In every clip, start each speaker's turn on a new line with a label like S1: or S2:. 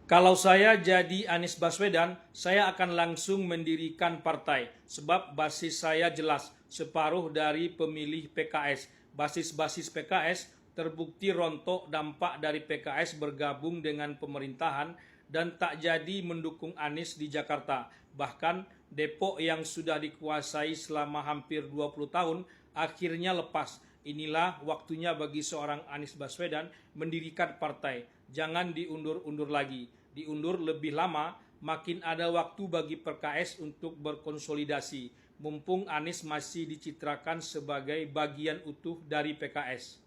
S1: Kalau saya jadi Anies Baswedan, saya akan langsung mendirikan partai. Sebab basis saya jelas, separuh dari pemilih PKS. Basis-basis PKS terbukti rontok dampak dari PKS bergabung dengan pemerintahan dan tak jadi mendukung Anies di Jakarta. Bahkan Depok yang sudah dikuasai selama hampir 20 tahun akhirnya lepas. Inilah waktunya bagi seorang Anies Baswedan mendirikan partai. Jangan diundur-undur lagi. Diundur lebih lama, makin ada waktu bagi PKS untuk berkonsolidasi. Mumpung Anies masih dicitrakan sebagai bagian utuh dari PKS.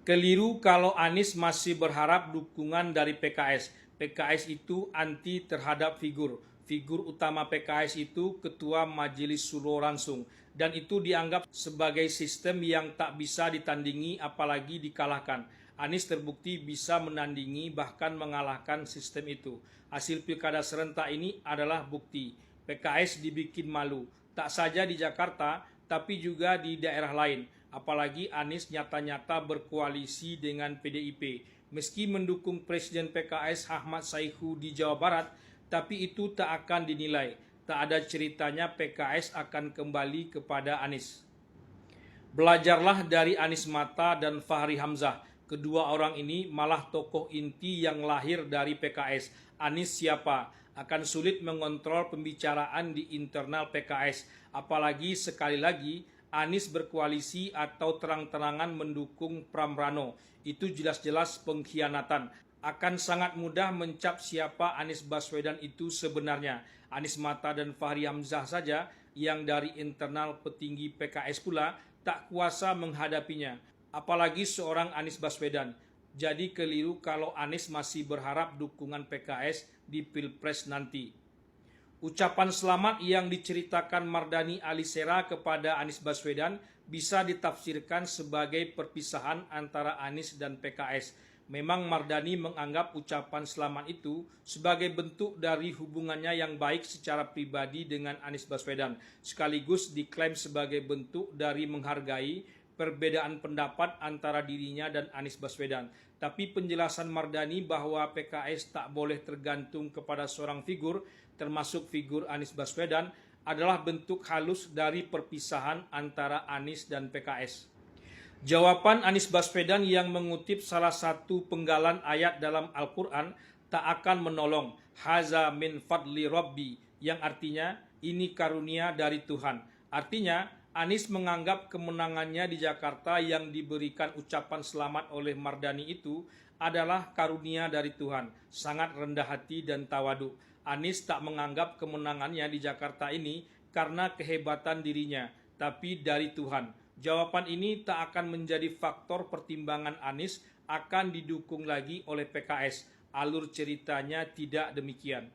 S1: Keliru kalau Anies masih berharap dukungan dari PKS. PKS itu anti terhadap figur. Figur utama PKS itu Ketua Majelis Suro langsung. Dan itu dianggap sebagai sistem yang tak bisa ditandingi apalagi dikalahkan. Anies terbukti bisa menandingi bahkan mengalahkan sistem itu. Hasil pilkada serentak ini adalah bukti. PKS dibikin malu. Tak saja di Jakarta, tapi juga di daerah lain. Apalagi Anies nyata-nyata berkoalisi dengan PDIP. Meski mendukung Presiden PKS Ahmad Saihu di Jawa Barat, tapi itu tak akan dinilai. Tak ada ceritanya PKS akan kembali kepada Anies. Belajarlah dari Anies Mata dan Fahri Hamzah. Kedua orang ini malah tokoh inti yang lahir dari PKS. Anies siapa? Akan sulit mengontrol pembicaraan di internal PKS. Apalagi sekali lagi Anies berkoalisi atau terang-terangan mendukung Pramrano. Itu jelas-jelas pengkhianatan. Akan sangat mudah mencap siapa Anies Baswedan itu sebenarnya. Anies Mata dan Fahri Hamzah saja yang dari internal petinggi PKS pula tak kuasa menghadapinya. Apalagi seorang Anies Baswedan. Jadi keliru kalau Anies masih berharap dukungan PKS di Pilpres nanti. Ucapan selamat yang diceritakan Mardhani Alisera kepada Anies Baswedan bisa ditafsirkan sebagai perpisahan antara Anies dan PKS. Memang Mardhani menganggap ucapan selamat itu sebagai bentuk dari hubungannya yang baik secara pribadi dengan Anies Baswedan, sekaligus diklaim sebagai bentuk dari menghargai perbedaan pendapat antara dirinya dan Anies Baswedan. Tapi penjelasan Mardhani bahwa PKS tak boleh tergantung kepada seorang figur, termasuk figur Anies Baswedan, adalah bentuk halus dari perpisahan antara Anies dan PKS. Jawaban Anies Baswedan yang mengutip salah satu penggalan ayat dalam Al-Quran tak akan menolong. Haza min fadli Rabbi, yang artinya ini karunia dari Tuhan. Artinya Anies menganggap kemenangannya di Jakarta yang diberikan ucapan selamat oleh Mardhani itu adalah karunia dari Tuhan. Sangat rendah hati dan tawadu. Anies tak menganggap kemenangannya di Jakarta ini karena kehebatan dirinya, tapi dari Tuhan. Jawaban ini tak akan menjadi faktor pertimbangan Anies akan didukung lagi oleh PKS. Alur ceritanya tidak demikian.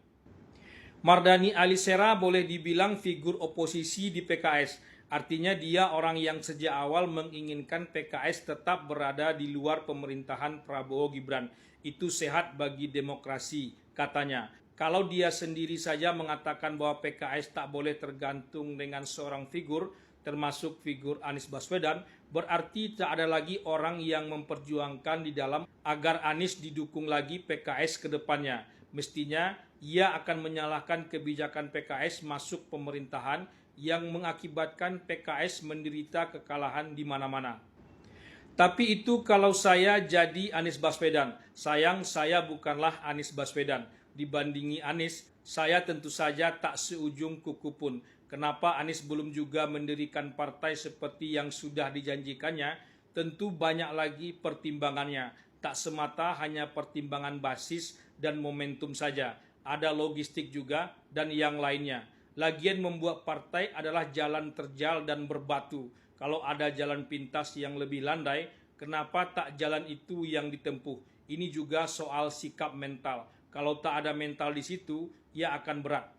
S1: Mardhani Alisera boleh dibilang figur oposisi di PKS. Artinya dia orang yang sejak awal menginginkan PKS tetap berada di luar pemerintahan Prabowo Gibran. Itu sehat bagi demokrasi, katanya. Kalau dia sendiri saja mengatakan bahwa PKS tak boleh tergantung dengan seorang figur, termasuk figur Anies Baswedan, berarti tak ada lagi orang yang memperjuangkan di dalam agar Anies didukung lagi PKS ke depannya. Mestinya ia akan menyalahkan kebijakan PKS masuk pemerintahan yang mengakibatkan PKS menderita kekalahan di mana-mana. Tapi itu kalau saya jadi Anies Baswedan. Sayang saya bukanlah Anies Baswedan. Dibandingi Anies, saya tentu saja tak seujung kuku pun. Kenapa Anies belum juga mendirikan partai seperti yang sudah dijanjikannya? Tentu banyak lagi pertimbangannya. Tak semata hanya pertimbangan basis dan momentum saja. Ada logistik juga dan yang lainnya. Lagian membuat partai adalah jalan terjal dan berbatu. Kalau ada jalan pintas yang lebih landai, kenapa tak jalan itu yang ditempuh? Ini juga soal sikap mental. Kalau tak ada mental di situ, ia akan berat.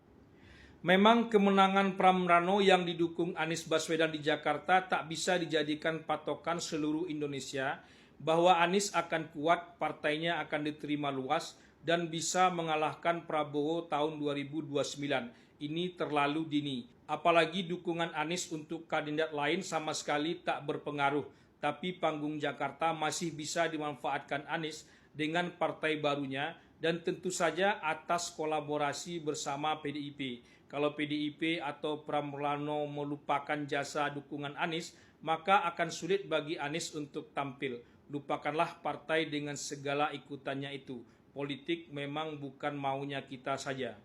S1: Memang kemenangan Pramrano yang didukung Anies Baswedan di Jakarta tak bisa dijadikan patokan seluruh Indonesia bahwa Anies akan kuat, partainya akan diterima luas, dan bisa mengalahkan Prabowo tahun 2029. Ini terlalu dini. Apalagi dukungan Anies untuk kandidat lain sama sekali tak berpengaruh. Tapi panggung Jakarta masih bisa dimanfaatkan Anies dengan partai barunya dan tentu saja atas kolaborasi bersama PDIP. Kalau PDIP atau Pramulano melupakan jasa dukungan Anies, maka akan sulit bagi Anies untuk tampil. Lupakanlah partai dengan segala ikutannya itu. Politik memang bukan maunya kita saja.